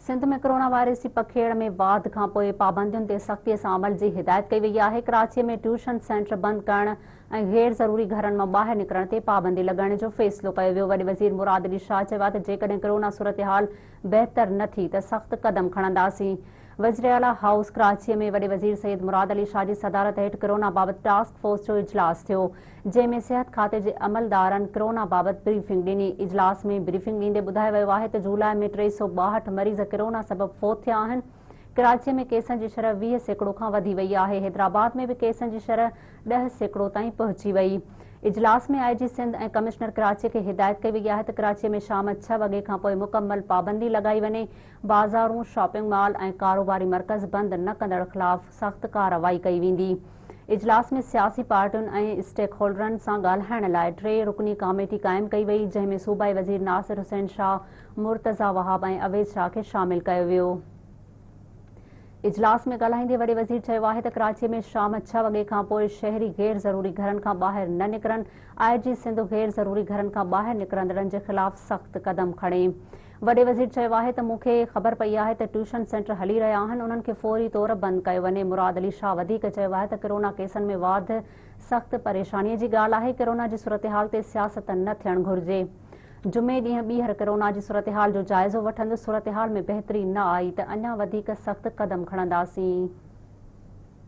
सिंध में corona virus की पखेड़ में वाध खां पोइ पाबंदियुनि ते सख़्तीअ सां अमल जी हिदायत कई वई आहे। कराची में ट्यूशन सेंटर बंद करण ऐं गैर ज़रूरी घरनि मां ॿाहिरि निकरण ते पाबंदी लॻाइण जो फ़ैसिलो कयो वियो। वॾे वज़ीर मुराद अली शाह चयो आहे त जेकॾहिं कोरोना सूरतहाल बहितर न थी त सख़्त क़दम खणंदासीं। वज़ीर आला हाउस कराची में वॾे वज़ीर सैयद मुराद अली शाह जी सदारत हेठि कोरोना बाबति टास्क फोर्स जो इजलास थियो, जंहिं में सिहत खाते जे अमलदारनि कोरोना बाबति ब्रीफिंग ॾिनी। इजलास में ब्रीफिंग ॾींदे ॿुधायो वियो आहे त जुलाई में 362 मरीज़ कोरोना सबबि फ़ौत थिया आहिनि। कराची में केसनि जी शरह 20% खां वधी वई आहे। हैदराबाद में बि केसनि जी शरह 10% ताईं पहुची वई। इजलास में आईजी सिंध ऐं कमिश्नर कराची खे हिदायत कई वई आहे त कराची में शाम 6 वॻे खां पोइ मुकमल पाबंदी लॻाई वञे। बाज़ारूं, शॉपिंग मॉल ऐं कारोबारी मर्कज़ बंदि न कंदड़ ख़िलाफ़ सख़्त कार्रवाई कई वेंदी। इजलास में सियासी पार्टियुनि ऐं स्टेक होल्डरनि सां ॻाल्हाइण लाइ 3 रुकनी कमेटी क़ाइमु कई वई, जंहिं में सूबाई वज़ीर नासिर हुसैन शाह, मुर्तज़ा वहाब ऐं अवेद शाह खे शामिल कयो वियो। इजलास में ॻाल्हाईंदे वॾे वज़ीर चयो आहे त कराची में शाम 6 वॻे खां पोइ शहरी गैर ज़रूरी घरनि खां ॿाहिरि न निकिरनि। आईजी सिंध गैर ज़रूरी घरनि खां ॿाहिरि निकिरंदड़नि जे ख़िलाफ़ सख़्त क़दम खणे। वॾे वज़ीर चयो आहे त मूंखे ख़बर पई आहे त ट्यूशन सेंटर हली रहिया आहिनि, उन्हनि खे फौरी तौर बंदि कयो वञे। मुराद अली शाह वधीक चयो आहे त कोरोना केसनि में वाध सख़्त परेशानीअ जी ॻाल्हि आहे। कोरोना जी सूरतहाल ते सियासत न थियणु घुरिजे। जुमे ॾींहुं ॿीहर कोरोना जी सूरतहाल जो जाइज़ो वठंदे सूरतहाल में बहितरी न आई त अञा वधीक सख़्त क़दम खणंदासीं।